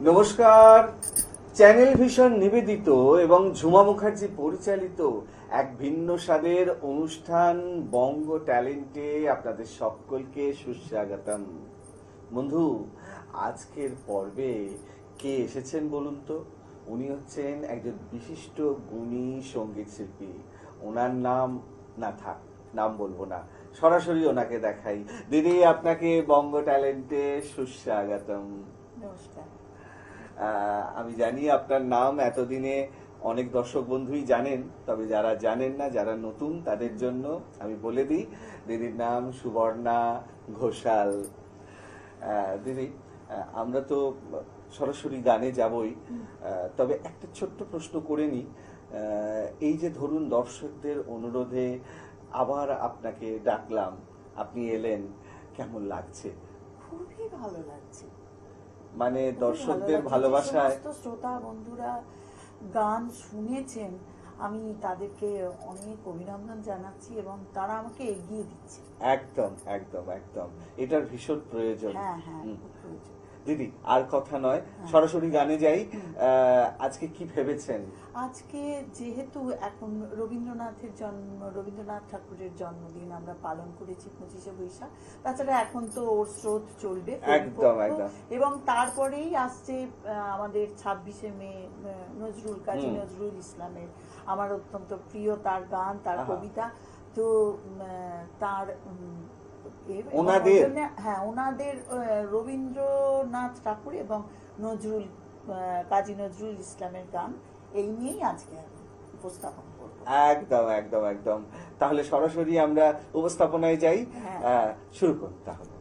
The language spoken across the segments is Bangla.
নমস্কার। চ্যানেল ভিশন নিবেদিত এবং ঝুমা মুখার্জি পরিচালিত এক ভিন্ন স্বাদের অনুষ্ঠান বঙ্গ ট্যালেন্টে আপনাদের সকলকে সুস্বাগতম। বন্ধু, আজকের পর্বে কে এসেছেন বলুন তো? উনি হচ্ছেন একজন বিশিষ্ট গুণী সঙ্গীত শিল্পী। ওনার নাম না থাক, নাম বলবো না, সরাসরি ওনাকে দেখাই। দিদি, আপনাকে বঙ্গ ট্যালেন্টে সুস্বাগতম। নমস্কার। আমি জানি আপনার নাম এতদিনে অনেক দর্শক বন্ধুই জানেন, তবে যারা জানেন না, যারা নতুন, তাদের জন্য আমি বলে দিই, দিদির নাম সুবর্ণা ঘোষাল। দিদি, আমরা তো সরাসরি গানে যাবই, তবে একটা ছোট্ট প্রশ্ন করে নিই। এই যে ধরুন দর্শকদের অনুরোধে আবার আপনাকে ডাকলাম, আপনি এলেন, কেমন লাগছে? খুবই ভালো লাগছে। মানে দর্শকদের ভালোবাসায় শ্রোতা বন্ধুরা গান শুনেছেন, আমি তাদেরকে অনেক অভিনন্দন জানাচ্ছি এবং তারা আমাকে এগিয়ে দিচ্ছে। একদম একদম একদম, এটার ভীষণ প্রয়োজন। হ্যাঁ হ্যাঁ, খুব প্রয়োজন। দিদি, আর কথা নয়, সরাসরি গানে যাই। আজকে কি ভেবেছেন? আজকে যেহেতু এখন রবীন্দ্রনাথ ঠাকুরের জন্মদিন আমরা পালন করেছি 25শে বৈশাখ, তাছাড়া এখন তো ওর স্রোত চলবে একদম একদম, এবং তারপরেই আসছে আমাদের 26শে মে কাজী নজরুল ইসলামের, আমার অত্যন্ত প্রিয় তার গান, তার কবিতা। তো তার ওনাদের রবীন্দ্রনাথ ঠাকুর এবং কাজী নজরুল ইসলামের গান, এই নিয়েই আজকে উপস্থাপন করব। একদম একদম একদম। তাহলে সরাসরি আমরা উপস্থাপনায় যাই। শুরু করুন তাহলে।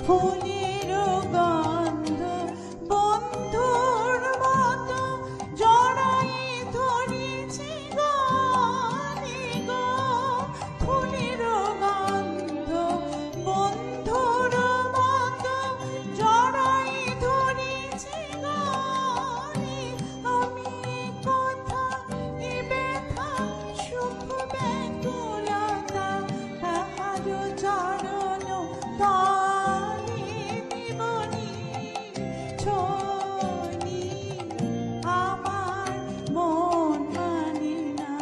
ফুলের গন্ধ বন্ধুর মতো জড়াই ধরেছে গানে গো, ফুলের গন্ধ বন্ধুর মতো জড়াই ধরেছে গানে। আমি কথা এ ব্যথা সুখ ব্যাকুলতা তাহার চরণ তলে নিবনি ছনি, আমার মন মানে না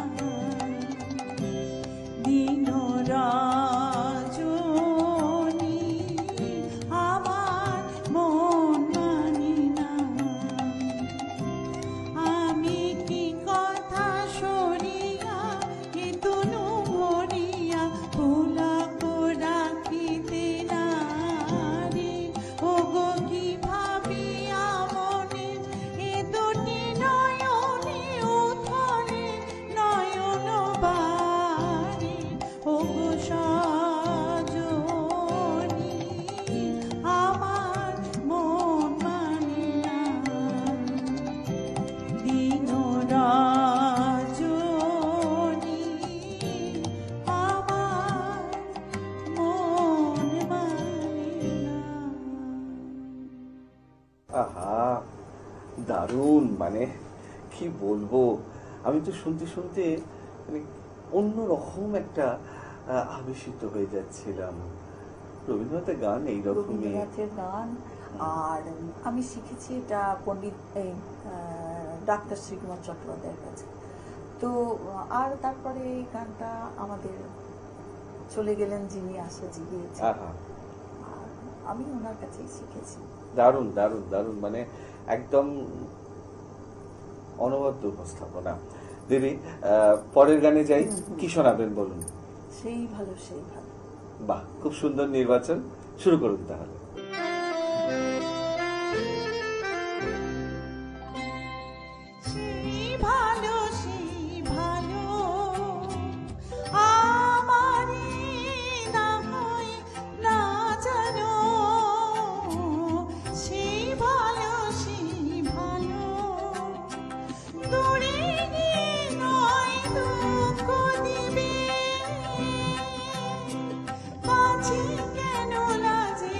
দিন রজনী, আমার মন মানে না। আমি কি কথা সরিয়া এ তনু ভরিয়া পুলক রাখিতে নারি, ওগো কি ভাবিয়া মনে এ দুটি নয়নে উথলে নয়ন বারে, ওগো সজনী, আমার মন মানে না দিন রজনী, আমার মন মানে না। আহা, দারুণ, মানে কি বলবো, আমি তো শুনতে শুনতে মানে অন্যরকম একটা আবেশিত হয়ে যাচ্ছিলাম। রবীন্দ্রনাথের গান এইরকমই। রবীন্দ্রনাথের গান। আর আমি শিখেছি এটা পণ্ডিত ডাক্তার শ্রীকুমার চট্টোপাধ্যায়ের কাছে। তো আর তারপরে এই গানটা আমাদের চলে গেলেন যিনি আশাজি গিয়েছেন, আহা, আর আমি ওনার কাছেই শিখেছি। দারুণ দারুণ দারুণ, মানে একদম অনবদ্য উপস্থাপনা। দিদি, পরের গানে যাই, কি শোনাবেন বলুন? সেই ভালো সেই ভালো। বাহ, খুব সুন্দর নির্বাচন, শুরু করুন তাহলে। সেই ভালো আমারে না হয় না জানো, সেই ভালো দূরে গিয়ে নয় দুঃখ দিবে, কাছে কেন লাজে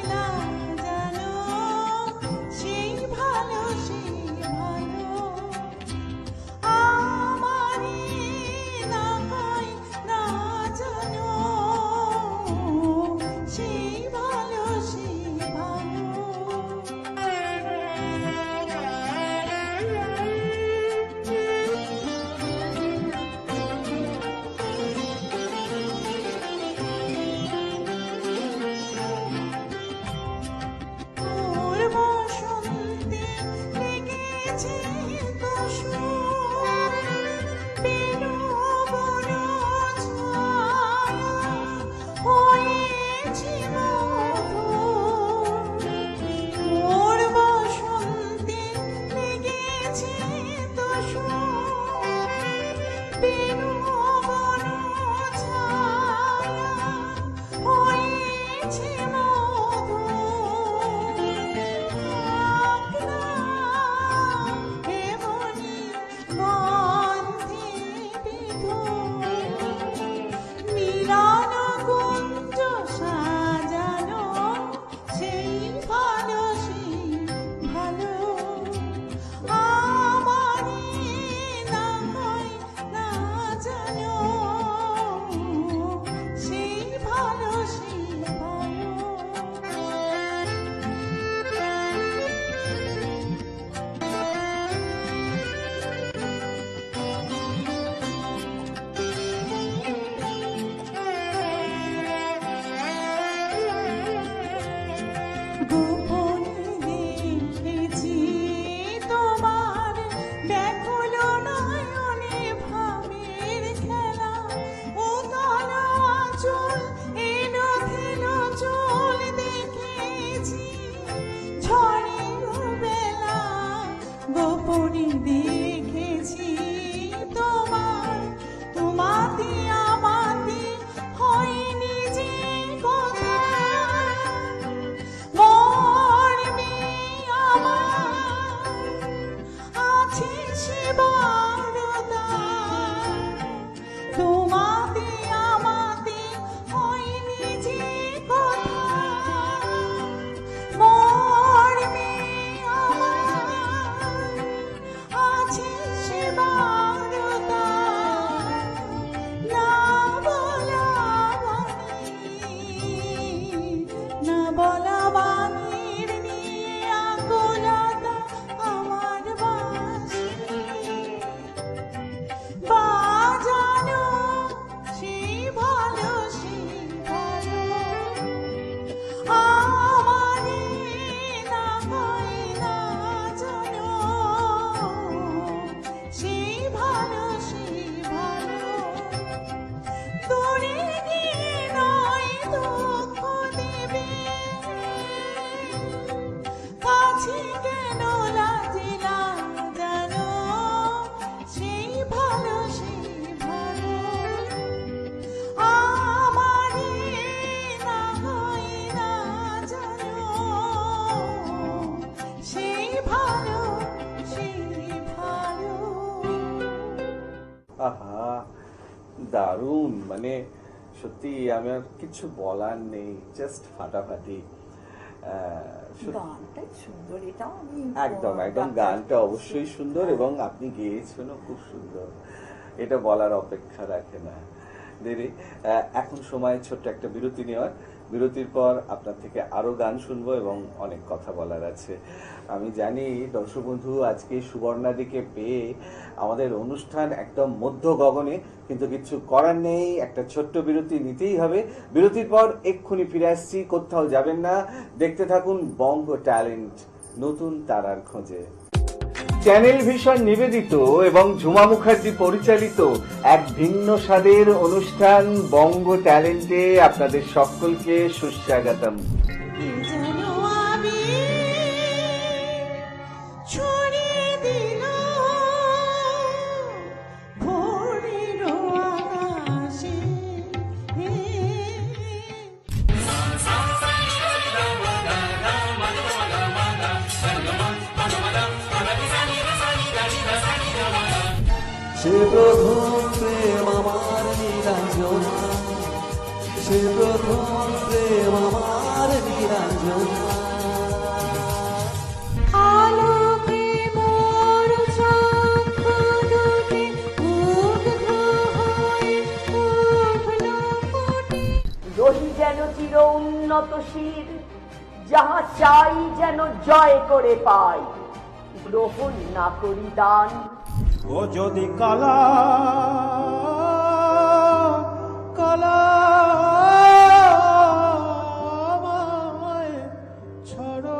দারুণ, মানে সত্যি আমার কিছু বলার নেই, জাস্ট ফাটাফাটি। সত্যি- গানটাই সুন্দর, এটাও আমি একদম একদম গানটা অবশ্যই সুন্দর এবং আপনি গেয়েছেনও খুব সুন্দর, এটা বলার অপেক্ষা রাখে না। দিদি, এখন সময় ছোট্ট একটা বিরতি নেওয়ার, বিরতির পর আপনার থেকে আরো গান শুনবো এবং অনেক কথা বলার আছে। আমি জানি দর্শক বন্ধু আজকে সুবর্ণাদিকে পেয়ে আমাদের অনুষ্ঠান একদম মধ্য গগনে, কিন্তু কিছু করার নেই, একটা ছোট্ট বিরতি নিতেই হবে। বিরতির পর এক্ষুনি ফিরে আসছি, কোথাও যাবেন না, দেখতে থাকুন বঙ্গ ট্যালেন্ট, নতুন তারার খোঁজে। চ্যানেল ভিশন নিবেদিত এবং ঝুমা মুখার্জি পরিচালিত এক ভিন্ন স্বাদের অনুষ্ঠান বঙ্গ ট্যালেন্টে আপনাদের সকলকে সুস্বাগতম। এ যেন আবির ছড়িয়ে দিল ভোরের আকাশে। সে প্রথম প্রেম আমার নিরঞ্জনা, সে প্রথম প্রেম আমার নিরঞ্জনা। আলোকে মোর চক্ষু দুটি মুগ্ধ হয়ে উঠল ফুটে। রহি যেন চির উন্নত শির, যাহা চাই যেন জয় করে পাই, গ্রহণ না করি দান। ও যদি কালা কালা আমায় ছাড়ো।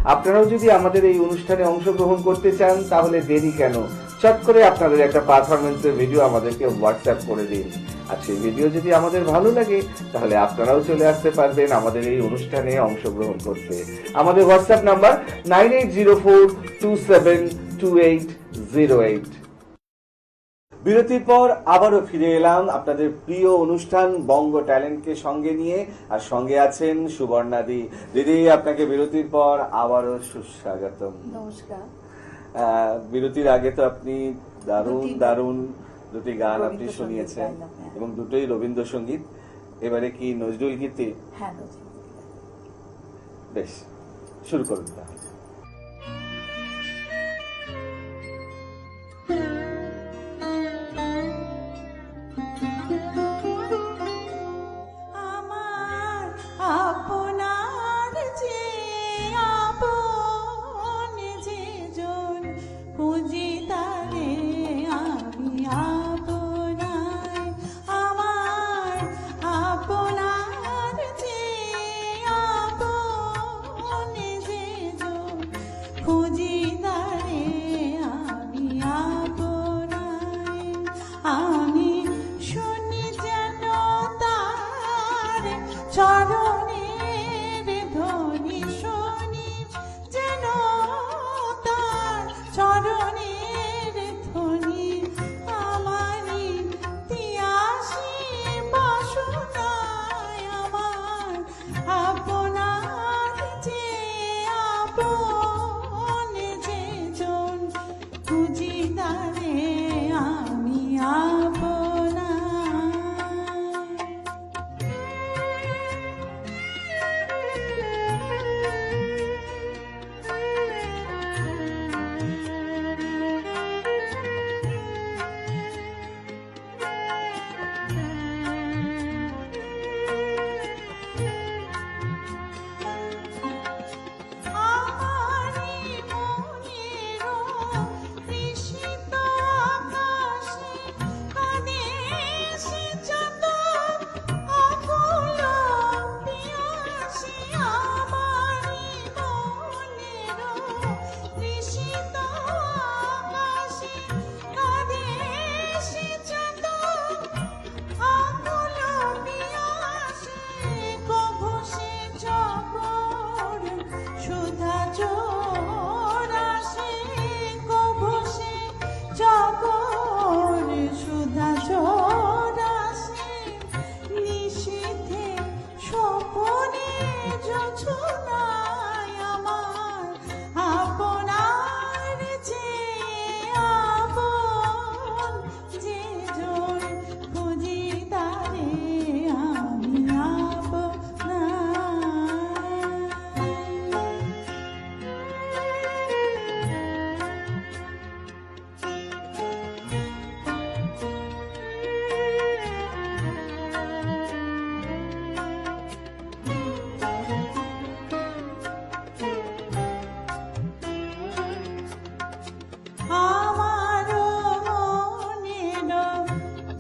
আপনারাও যদি আমাদের এই অনুষ্ঠানে অংশগ্রহণ করতে চান তাহলে দেরি কেন, চট করে আপনাদের একটা পারফরমেন্সের ভিডিও আমাদেরকে হোয়াটসঅ্যাপ করে দিন। আর সেই ভিডিও যদি আমাদের ভালো লাগে তাহলে আপনারাও চলে আসতে পারবেন আমাদের এই অনুষ্ঠানে অংশগ্রহণ করতে। আমাদের হোয়াটসঅ্যাপ নাম্বার 9804272808। বিরতির পর আবারও ফিরে এলাম আপনাদের প্রিয় অনুষ্ঠান বঙ্গ ট্যালেন্টকে সঙ্গে নিয়ে, আর সঙ্গে আছেন সুবর্ণাদি। দিদি, আপনাকে বিরতির পর আবারও সুস্বাগতম। নমস্কার। বিরতির আগে তো আপনি দারুণ দুটি- দারুণ দুটি গান আপনি রবীন্দ্রসঙ্গীত শুনিয়েছেন, গাইলাম, হ্যাঁ। এবং দুটোই রবীন্দ্রসঙ্গীত। এবারে কি নজরুল গীতি? হ্যাঁ, নজরুল। বেশ, শুরু করুন তাহলে। আমার আপনার যে আপন যে জন, খুঁজি তারে আমি আপনার। আমার আপনার যে আপন যে জন,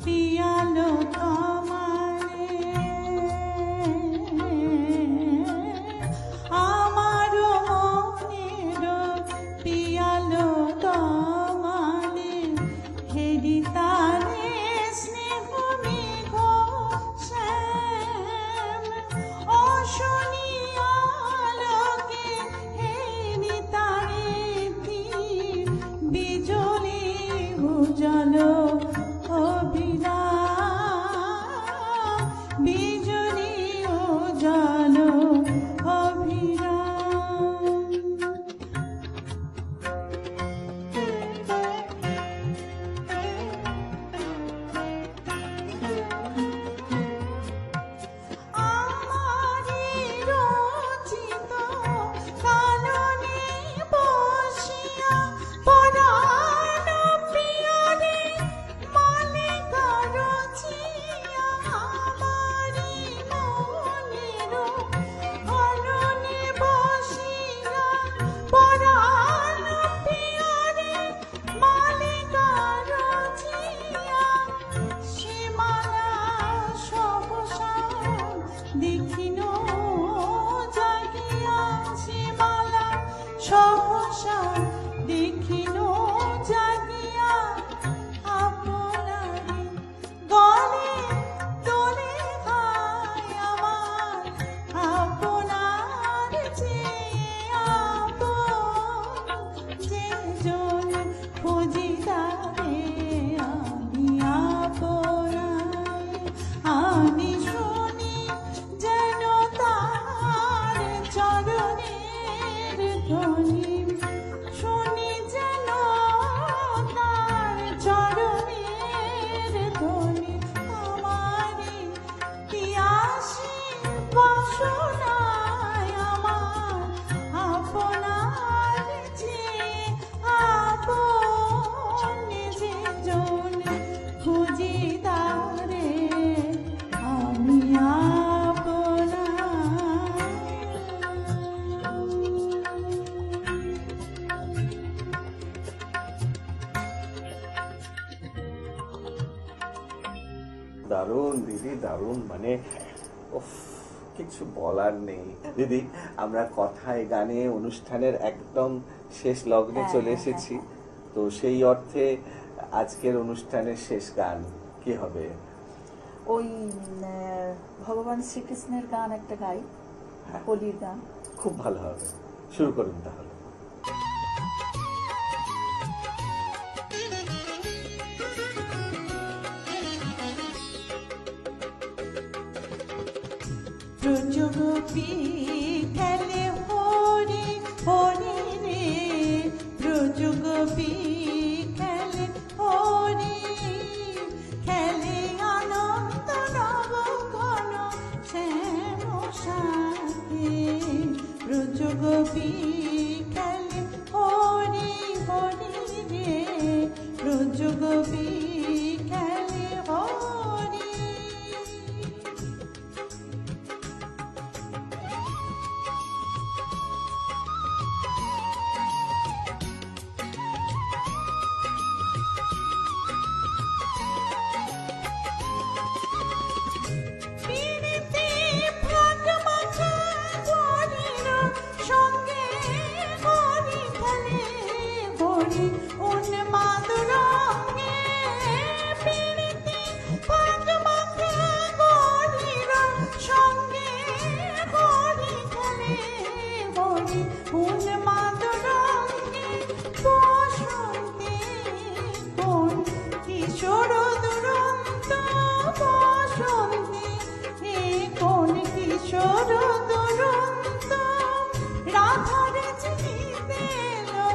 পিয়ালো তোমারে আমার মনের পিয়ালো তোমারে হেরি তারে স্নেহ মেঘ শ্যাম অশনিয়া লোকে হেরি তারে তীর বিজলি উজ্জ্বল অভিরাম বিজলি উজ্জ্বল অভিরাম আমারি রচিত কাননে বসিয়া পরাণ প্রিয়রে মালিকা রচিয়া আমারি মনের কাননে বসিয়া পরাণ প্রিয়রে মালিকা রচিয়া সীমানা সহসা দেখিন জাগিয়া সীমালা সহসা দেখিন জাগিয়া আপনারে গলে তোলে হায় আমার আপনার যে আপন যে জন খুঁজি তারে আমি আপনায় আমি শুনি যেন তার চরণের ধ্বনি শুনি যেন তার চরণের ধ্বনি আমারি পিয়াসী বাসনায় আমার আপনার যে আপন যে জন খুঁজি তারে আমি দারুণ দিদি, দারুণ, মানে উফ, কিছু বলার নেই দিদি। আমরা কথায় গানে অনুষ্ঠানের একদম শেষ লগ্নে হ্যাঁ, চলে হ্যাঁ, এসেছি। হ্যাঁ। তো সেই অর্থে আজকের অনুষ্ঠানের শেষ গান কি হবে? ওই ভগবান শ্রীকৃষ্ণের গান একটা গাই, হোলির গান। খুব ভালো হবে, শুরু করুন তাহলে। ব্রজগোপী খেলে হরি হরি রে ব্রজগোপী খেলে হরি খেলে আনন্দ নব ঘন শ্যাম সাথে ব্রজগোপী খেলে হরি হরি রে ব্রজগোপী খেলে হরি পিরিতি ভাগ মাখা হরির সঙ্গে হরি খেলে হরি উন্মাদ রঙে পিরিতি ভাগ মাখা হরির সঙ্গে হরি খেলে হরি উন্মাদ রঙে বসন্তে কোন কিশোর দুরন্ত বসন্তে কোন কিশোর দুরন্ত রাধারে চিনিতে এলো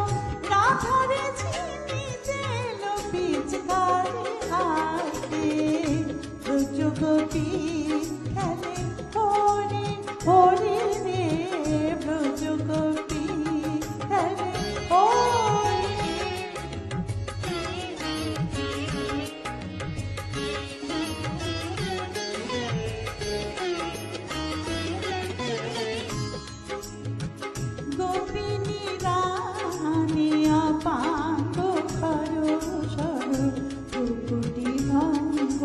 রাধারে চিনিতে এলো পিচকারে হাতে ব্রজগোপী খেলে হরি হরি রে ব্রজগোপী খেলে হরি গোপিনী রানিয়া পাঙ্গ খর সর কুকুটি ভঙ্গ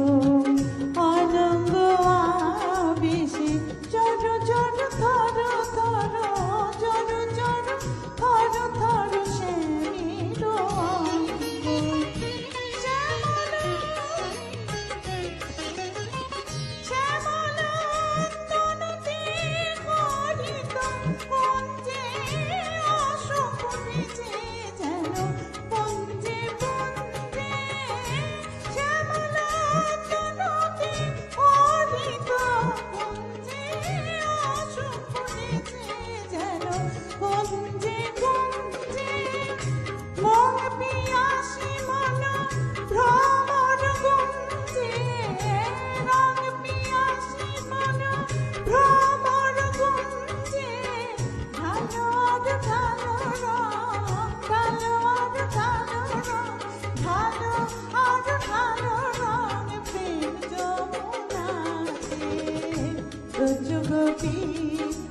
ব্রজগোপী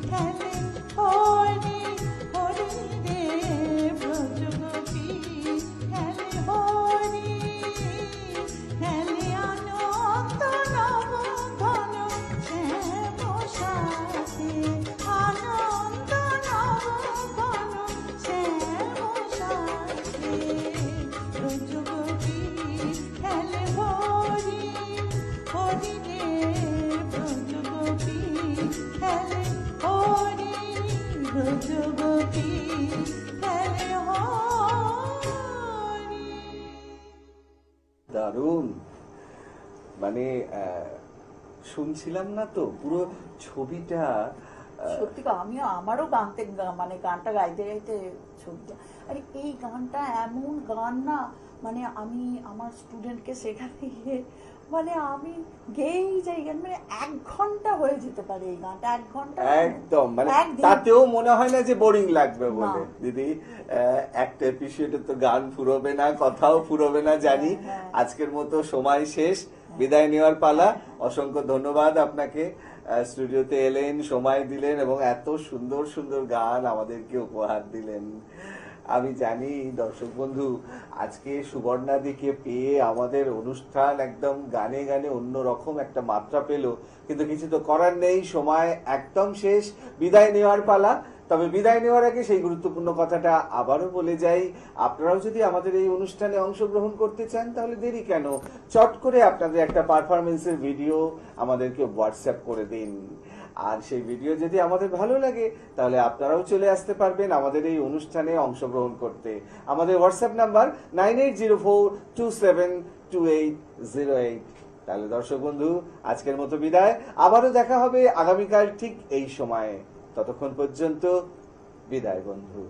খেলে হরি হরি রে ব্রজগোপী খেলে হরি খেলে আনন্দ নব ঘন শ্যাম সাথে আনন্দ নব ঘন শ্যাম সাথে ব্রজগোপী খেলে হরি হরি রে ব্রজগোপী খেলে হরি ব্রজগোপী খেলে হরি। দারুণ, মানে শুনছিলাম না তো পুরো ছবিটা। সত্যি আমারও মানে গানটা গাইতে গাইতে ছবিটা, আরে এই গানটা এমন গান না, মানে আমি আমার স্টুডেন্টকে শেখাতে গিয়ে মানে আমি গেয়েই যাই গান, মানে 1 ঘন্টা হয়ে যেতে পারে এই গানটা, 1 ঘন্টা একদম, মানে একদিন। তাতেও মনে হয় না যে বোরিং লাগবে বলে। না। দিদি, একটা এপিসোডে তো গান ফুরোবে না, কথাও ফুরোবে না জানি। হ্যাঁ। আজকের মতো সময় শেষ, বিদায় নেওয়ার পালা। অসংখ্য ধন্যবাদ আপনাকে, স্টুডিওতে এলেন, সময় দিলেন এবং এত সুন্দর সুন্দর গান আমাদেরকে উপহার দিলেন। আমি জানি দর্শক বন্ধু আজকে সুবর্ণাদিকে পেয়ে আমাদের অনুষ্ঠান একদম গানে গানে অন্যরকম একটা মাত্রা পেল, কিন্তু কিছু তো করার নেই, সময় একদম শেষ, বিদায় নেওয়ার পালা। তবে বিদায় নেওয়ার আগে সেই গুরুত্বপূর্ণ কথাটা আবারও বলে যাই, আপনারাও যদি আমাদের এই অনুষ্ঠানে অংশগ্রহণ করতে চান তাহলে দেরি কেন, চট করে আপনাদের একটা পারফরমেন্সের ভিডিও আমাদেরকে হোয়াটসঅ্যাপ করে দিন। আর সেই ভিডিও যদি আমাদের ভালো লাগে তাহলে আপনারাও চলে আসতে পারবেন আমাদের এই অনুষ্ঠানে অংশগ্রহণ করতে। আমাদের হোয়াটসঅ্যাপ নাম্বার 9804272808। তাহলে দর্শক বন্ধু আজকের মতো বিদায়, আবারও দেখা হবে আগামীকাল ঠিক এই সময়ে। ততক্ষণ পর্যন্ত বিদায় বন্ধু।